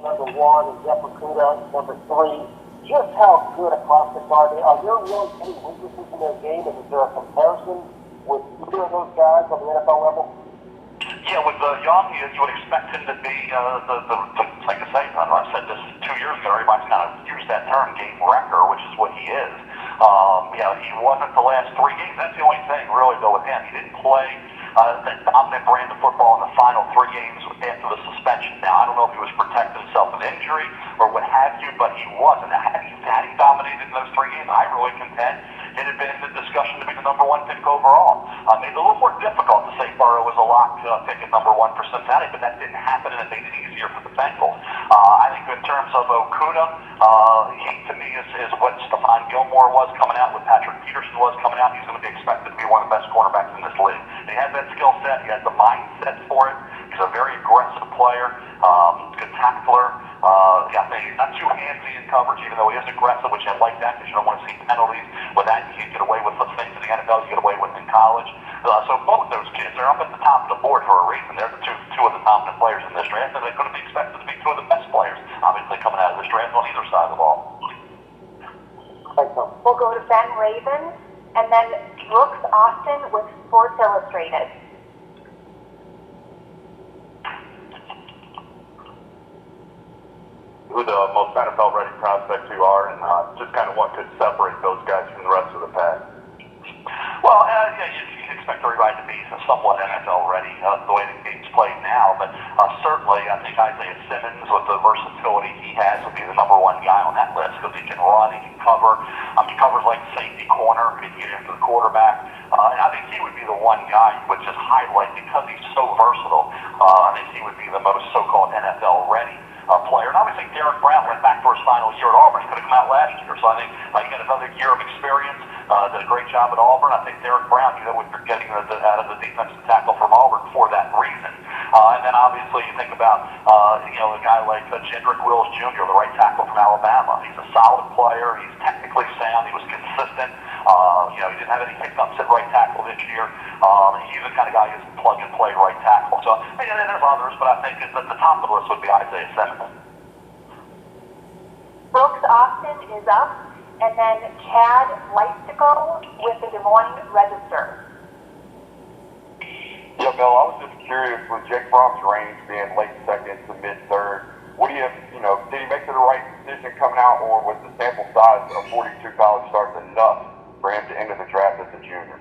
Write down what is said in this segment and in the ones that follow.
number 1, and Jeff Okudah, number 3. Just how good a prospect are they? Are there really any weaknesses in their game, and is there a comparison with either of those guys on the NFL level? Yeah, with Young, you would expect him to be like I say, I said this 2 years ago. Everybody's kind of used that term, game wrecker, which is what he is. He wasn't the last 3 games. That's the only thing, really, though, with him. He didn't play that dominant brand of football in the final 3 games after the suspension. Now, I don't know if he was protecting himself from injury or what have you, but he wasn't. Had he dominated in those 3 games, I really contend it had been in the discussion to be the number 1 pick overall. It's a little more difficult to say Burrow was a lock pick at number 1 for Cincinnati, but that didn't happen, and it made it easier for the Bengals. I think in terms of Okudah, he to me is what Stephon Gilmore was coming out, what Patrick Peterson was coming out. He's going to be expected to be one of the best cornerbacks in this league. He has that skill set. He has the mindset for it. He's a very aggressive player, good tackler. He's not too handsy in coverage, even though he is aggressive, which I like that because you don't want to see penalties. With that, you can't get away with the things in the NFL you get away with in college. So both those kids are up at the top of the board for a reason. They're the two of the dominant players in this draft, and they're going to be expected to be 2 of the best players, obviously, coming out of this draft on either side of the ball. Thanks, Tom. We'll go to Ben Raven, and then Brooks Austin with Sports Illustrated. Who the most NFL-ready prospects you are, and just kind of what could separate those guys from the rest of the pack? Well, you expect everybody to be somewhat NFL-ready the way the game's played now, but certainly I think Isaiah Simmons, with the versatility he has, would be the number 1 guy on that list because he can run, he can cover. He covers like safety corner, he can get into the quarterback. And I think he would be the one guy you would just highlight because he's so versatile. I think he would be the most so-called NFL-ready player. And obviously Derek Brown went back for his final year at Auburn. He could have come out last year. So I think he got another year of experience, did a great job at Auburn. I think Derek Brown, what you're getting out of the defensive tackle from Auburn for that reason. And then obviously you think about, a guy like Jedrick Wills Jr., the right tackle from Alabama. He's a solid player. He's technically sound. He was consistent. He didn't have any hiccups at right tackle this year. He's the kind of guy who's plug-and-play right tackle. So, there's others, but I think at the top of the list would be Isaiah Simmons. Brooks Austin is up, and then Chad Leipzig with the Des Moines Register. Yeah, Mel, I was just curious, with Jake Fromm's range being late second to mid-third, what do you, did he make the right decision coming out, or was the sample size of 42 college starts enough for him to enter the draft as a junior?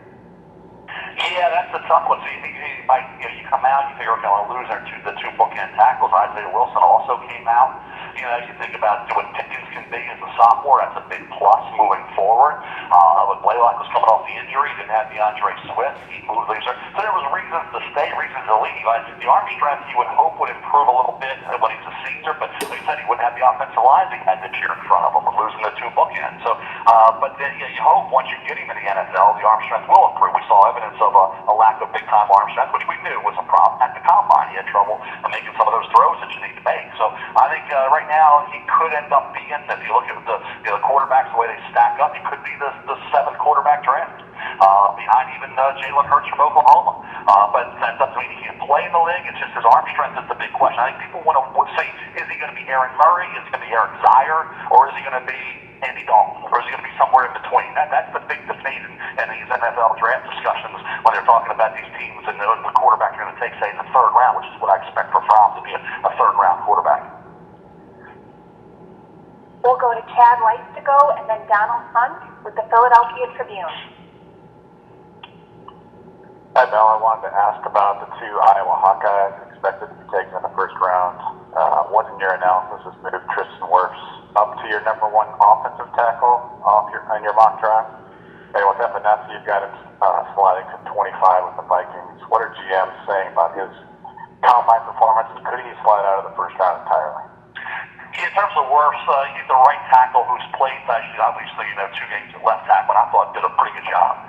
Yeah, that's the tough one. So you come out, you figure, okay, I'm going to lose the 2 bookend tackles. Isaiah Wilson also came out. You think about what Pickens can be as a sophomore. That's a big plus moving forward. When Blaylock was coming off the injury, he didn't have DeAndre Swift. He moved later. So there was reasons to stay, reasons to leave. The arm strength you would hope would improve a little bit when he's a senior, but like I said, he wouldn't have the offensive line he had this year in front of him, losing the 2 bookends. So, but then you hope once you get him in the NFL, the arm strength will improve. We saw evidence of a lack of big-time arm strength, which we knew was a problem at the combine. He had trouble making some of those throws that you need to make. So I think right now he could end up being, if you look at the quarterbacks, the way they stack up, he could be the 7th quarterback draft, behind even Jalen Hurts from Oklahoma. But that doesn't mean he can't play in the league. It's just his arm strength is the big question. I think people want to say, is he going to be Aaron Murray? Is he going to be Eric Zier? Or is he going to be Andy Dalton? Or is he going to be somewhere in between? That's the big debate in these NFL draft discussions when they're talking about these teams and the quarterback you're going to take, say, in the 3rd round, which is what I expect for Fromm to be a 3rd-round quarterback. We'll go to Chad Leipzig and then Donald Hunt with the Philadelphia Tribune. Hi, Mel. I wanted to ask about the 2 Iowa Hawkeyes expected to be taken in the 1st round. What in your analysis has moved Tristan Wirfs up to your number 1 offensive tackle on your mock draft? And with Epenesa, you've got him sliding to 25 with the Vikings. What are GMs saying about his combine performance? Could he slide out of the 1st round entirely? In terms of Wirfs, he's the right tackle who's played, obviously, 2 games at left tackle, and I thought did a pretty good job.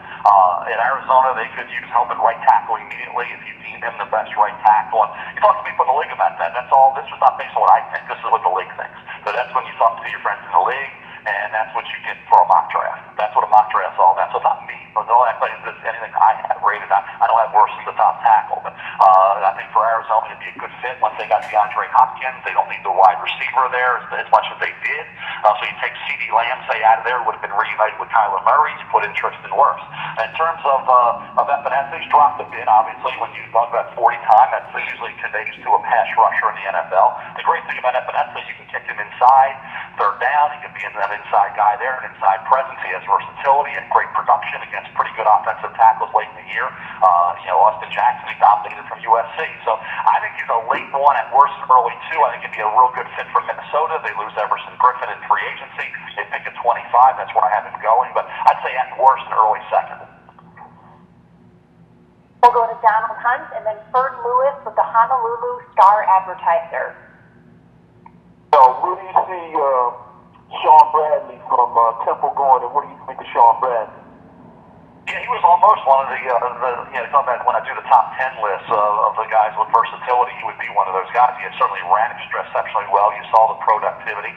In Arizona, they could use help at right tackle immediately if you deem him the best right tackle. And you talk to people in the league about that. That's all. This is not based on what I think. This is what the league thinks. So that's when you talk to your friends in the league, and that's what you get for a mock draft. That's what a mock draft's all about. So it's not me. don't act like this anything I have rated. I don't have worse as the top tackle, but I think for Arizona it'd be a good fit once they got DeAndre Hopkins. They don't need the wide receiver there as much as they did. So you take C.D. Lamb, say, out of there, would have been reunited with Kyler Murray. You put in Tristan Wirfs. In terms of Epinesa, he's dropped a bit, obviously. When you talk about 40 time, that's usually conveys to a pass rusher in the NFL. The great thing about Epinesa is you can kick him inside, third down. He can be an inside guy there, an inside presence. He has versatility and great production against pretty good offensive tackles late in the year. Austin Jackson, he dominated from USC. So I think he's a late one, at worst early two. I think he'd be a real good fit for Minnesota. They lose Everson Griffin in free agency. They pick at 25. That's where I have him going. But I'd say at worst an early second. We'll go to Donald Hunt and then Ferd Lewis with the Honolulu Star-Advertiser. So where do you see Sean Bradley from Temple going, and what do you think of Sean Bradley? Yeah, he was almost one of the talk about when I do the top 10 lists of the guys with versatility, he would be one of those guys. He had certainly ran exceptionally well. You saw the productivity.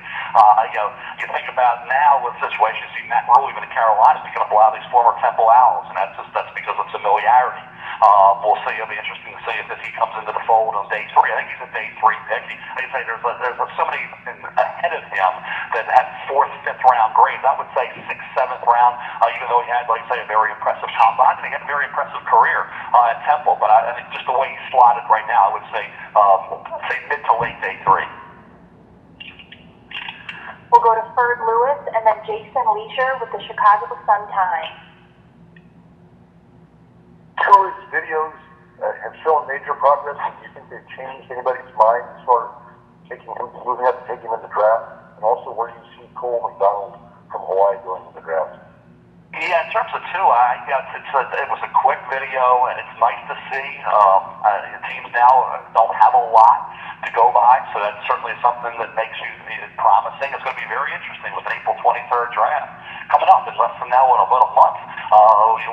You think about now with situations, see Matt Rule, even in Carolina, is going to blow out these former Temple Owls, and that's because of familiarity. We'll see. It'll be interesting to see if he comes into the fold on day 3. I think he's a day 3 pick. Like I say, there's somebody ahead of him that had 4th, 5th round grades. I would say 6th, 7th round, even though he had, like I say, a very impressive combine, and he had a very impressive career at Temple. But I think just the way he's slotted right now, I would say mid to late day 3. We'll go to Ferd Lewis and then Jason Leisure with the Chicago Sun-Times. Courage videos have shown major progress. Do you think they've changed anybody's mind as far as moving up to take him in the draft? And also, where do you see Cole McDonald from Hawaii going in the draft? Yeah, in terms of Tua, it was a quick video, and it's nice to see. Teams now don't have a lot to go by, so that's certainly something that makes you promising. It's going to be very interesting with an April 23rd draft coming up in less than now in about a month.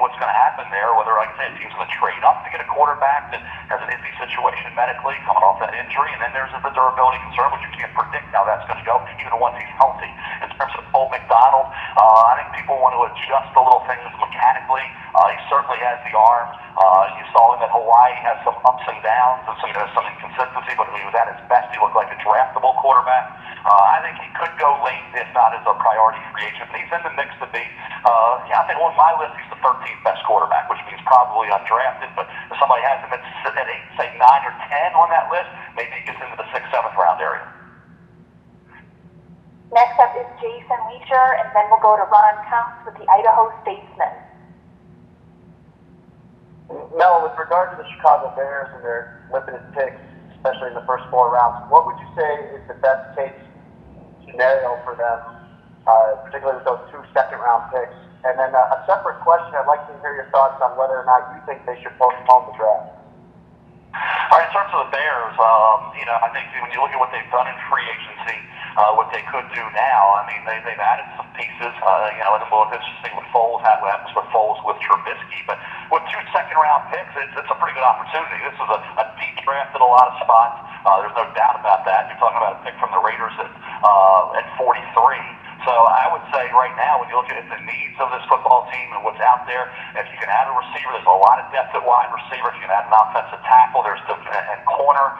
What's going to happen there, whether, like I say, a team's going to trade up to get a quarterback that has an iffy situation medically coming off that injury, and then there's the durability concern, which you can't predict how that's going to go, even once he's healthy. In terms of Cole McDonald, I think people want to adjust the little things mechanically. He certainly has the arm. You saw him at Hawaii, has some ups and downs, and some inconsistency, but when he was at his best, he looked like a draftable quarterback. I think he could go late, if not as a priority free agent. He's in the mix to be. I think on my list, he's the 13th best quarterback, which means probably undrafted. But if somebody has him at 8, say 9 or 10 on that list, maybe he gets into the 6th, 7th round area. Next up is Jason Leisure, and then we'll go to Ron Counts with the Idaho Statesman. Mel, with regard to the Chicago Bears and their limited picks, especially in the first 4 rounds, what would you say is the best case scenario for them, particularly with those 2 second-round picks? And then a separate question, I'd like to hear your thoughts on whether or not you think they should postpone the draft. All right, in terms of the Bears, I think when you look at what they've done in free agency, what they could do now, I mean, they've added some pieces, and well, it's interesting with Foles, what happens with Foles with Trubisky, but with 2 second-round picks, it's a pretty good opportunity. This is a deep draft at a lot of spots. There's no doubt about that. You're talking about a pick from the Raiders at 43. So I would say right now, when you look at the needs of this football team and what's out there, if you can add a receiver, there's a lot of depth at wide receiver. If you can add an offensive tackle, there's and corner.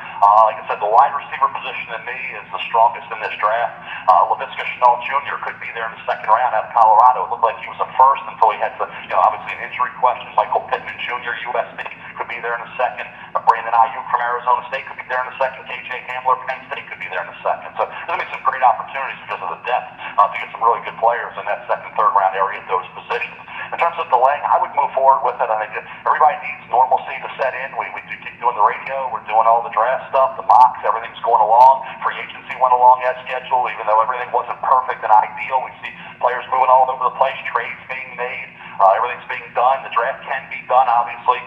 Like I said, the wide receiver position to me is the strongest in this draft. Laviska Shenault Jr. could be there in the 2nd round out of Colorado. It looked like he was a first until he had obviously an injury question. Michael Pittman Jr., USC, could be there in the 2nd. Brandon Ayuk from Arizona State could be there in the 2nd. KJ Hamler, Penn State could be there in the 2nd. So there's going to be some great opportunities because of the depth to get some really good players in that 2nd, 3rd round area at those positions. In terms of delaying, I would move forward with it. I think that everybody needs normalcy to set in. We do keep doing the radio. We're doing all the draft stuff, the mocks, everything's going along. Free agency went along as scheduled, even though everything wasn't perfect and ideal. We see players moving all over the place, trades being made. Everything's being done. The draft can be done, obviously,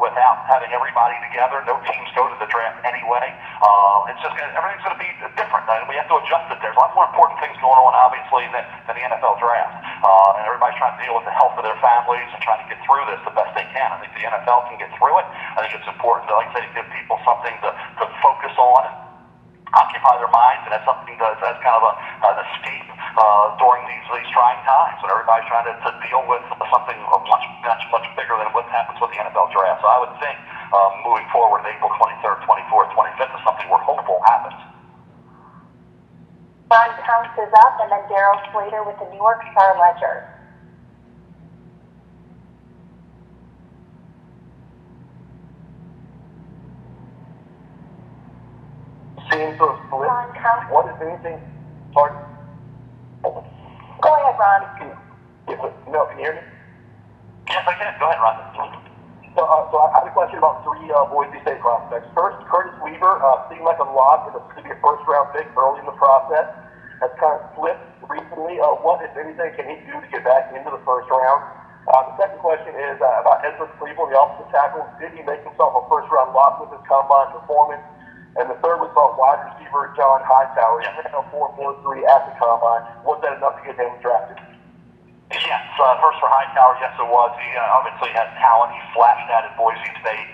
without having everybody together. No teams go to the draft anyway. It's just everything's going to be different. We have to adjust it. There's a lot more important things going on, obviously, than the NFL draft. And everybody's trying to deal with the health of their families and trying to get through this the best they can. I think the NFL can get through it. I think it's important to, like I say, give people something to focus on and occupy their minds, and that's something that's kind of an escape during these trying times when everybody's trying to deal with something much much bigger than what happens with the NFL draft. So I would think moving forward, April 23rd, 24th, 25th is something we're hopeful happens. Ron Counts is up, and then Daryl Slater with the New York Star Ledger. Seems to have split. Ron Counts. What, if anything, pardon? Go ahead, Ron. No, can you hear me? Yes, I can. Go ahead, Ron. So I had a question about three Boise State prospects. First, Curtis Weaver seemed like a lock to be a first-round pick early in the process. Has kind of flipped recently. What, if anything, can he do to get back into the first round? The second question is about Edward Cleveland, the offensive tackle. Did he make himself a first-round lock with his combine performance? And the third was about wide receiver John Hightower. He ran a 4.43 at the combine. Was that enough to get him drafted? Yes, first for Hightower, yes it was. He obviously has talent. He flashed that at Boise State.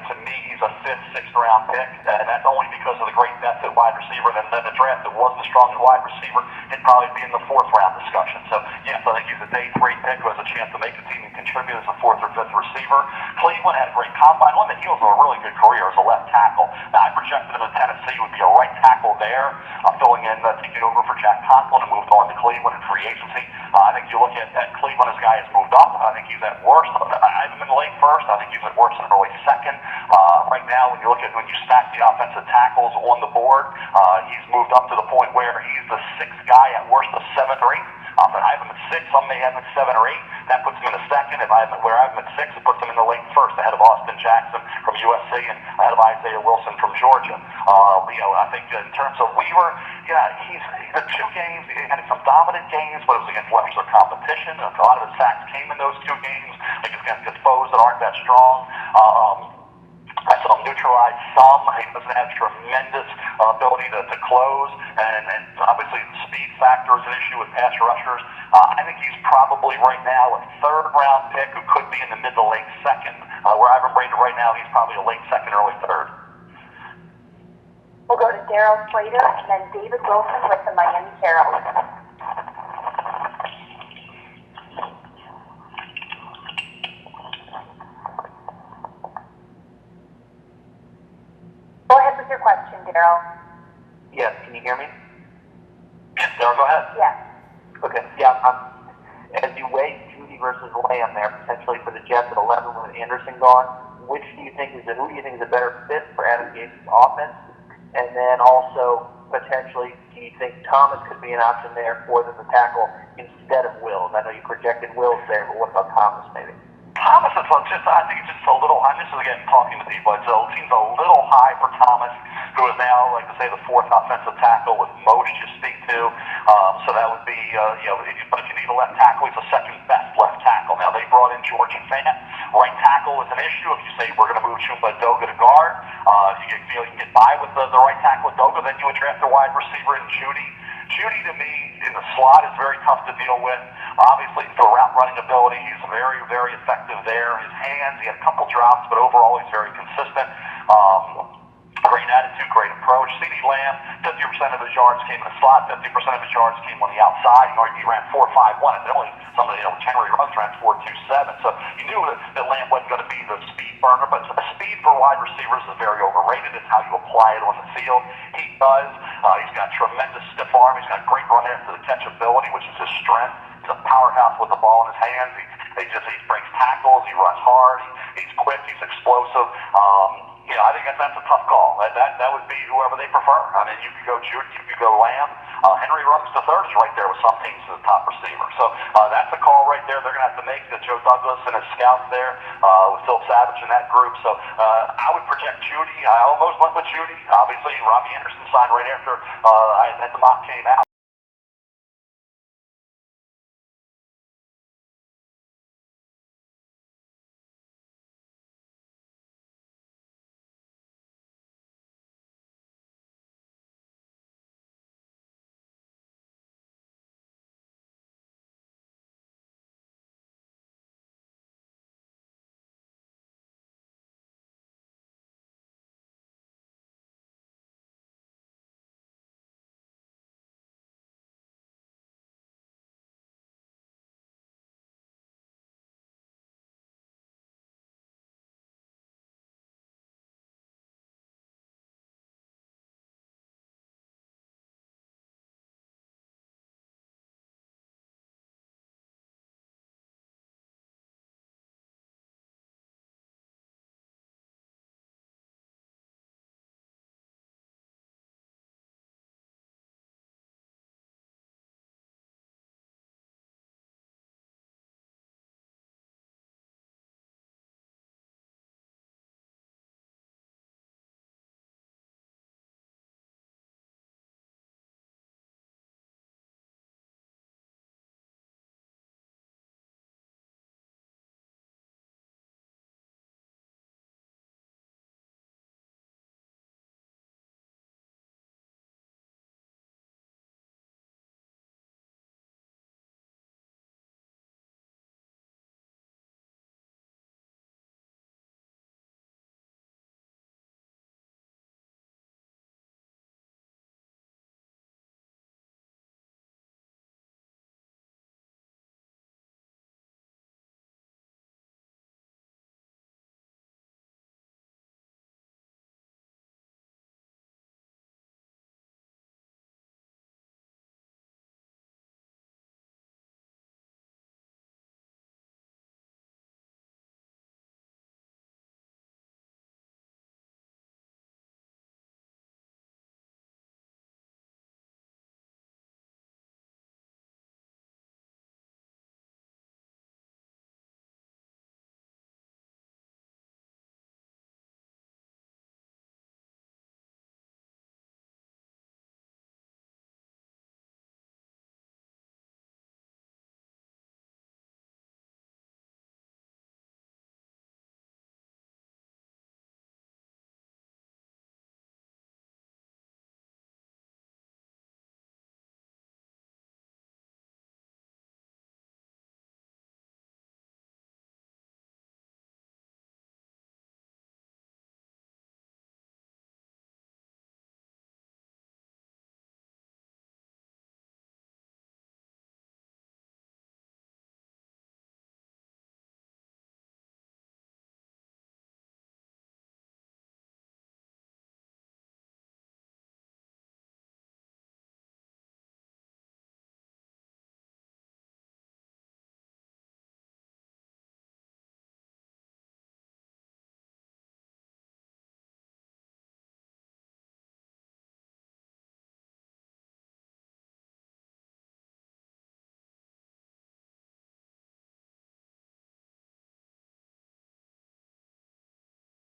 To me, he's a fifth, sixth round pick, and that's only because of the great depth at wide receiver. And then the draft that wasn't strong at wide receiver, it'd probably be in the fourth round discussion. So, yes, I think he's a day three pick who has a chance to make the team and contribute as a fourth or fifth receiver. Cleveland had a great combine, on the heels of a really good career as a left tackle. Now, I projected him in Tennessee would be a right tackle there, filling in, taking over for Jack Conklin and moved on to Cleveland in free agency. I think you look at Cleveland, this guy has moved up. I think he's at worst. I have him in the late first. I think he's at worst in early second. Right now, when you stack the offensive tackles on the board, he's moved up to the point where he's the sixth guy at worst of 7 or 8. I have him at 6. Some may have him at 7 or 8. That puts him in the second. If I have him at 6, it puts him in the late first, ahead of Austin Jackson from USC and ahead of Isaiah Wilson from Georgia. I think in terms of Weaver, he's the 2 games. He had some dominant games, but it was against lesser competition. A lot of his sacks came in those 2 games, like against foes that aren't that strong. I saw him neutralize some. He doesn't have tremendous ability to close, and obviously the speed factor is an issue with pass rushers. I think he's probably right now a third-round pick who could be in the mid to late second. Where I have him rated right now, he's probably a late second, early third. We'll go to Daryl Slater, and then David Wilson with the Miami Herald. Go ahead with your question, Daryl. Yes, can you hear me? Yes, Daryl, go ahead. Yes. Okay, yeah. As you weigh Judy versus Lamb there, potentially for the Jets at 11 with Anderson gone, who do you think is a better fit for Adam Gase's offense? And then also, potentially, do you think Thomas could be an option there for them to tackle instead of Wills? I know you projected Wills there, but what about Thomas maybe? Thomas is I think it's just a little high. This is again talking to people. It seems a little high for Thomas, who is now, like to say, the fourth offensive tackle with most you speak to. So that would be, but if you need a left tackle, he's the second best left tackle. Now they brought in George Fant. Right tackle is an issue. If you say we're going to move Chumba Doga to guard, if you feel you can get by with the right tackle with Doga, then you would draft a wide receiver in Judy. Judy, to me, in the slot is very tough to deal with. Obviously, for route running ability, he's very, very effective there. His hands, he had a couple drops, but overall he's very consistent. Great attitude, great approach. CeeDee Lamb, 50% of his yards came in the slot, 50% of his yards came on the outside. He ran 4.51, and only some of the Henry runs ran 4.27. So you knew that Lamb wasn't going to be the speed burner, but speed for wide receivers is very overrated. It's how you apply it on the field. He does. He's got tremendous stiff arm. He's got great run after the catch ability, which is his strength. He's a powerhouse with the ball in his hands. He breaks tackles. He runs hard. He's quick. He's explosive. I think that's a tough call. That would be whoever they prefer. I mean, you could go Judy, you could go Lamb. Henry Ruggs III is right there with some teams as a top receiver. So that's a call right there. They're going to have to make the Joe Douglas and his scouts there with Phil Savage in that group. So I would project Judy. I almost went with Judy. Obviously, Robbie Anderson signed right after the mock came out.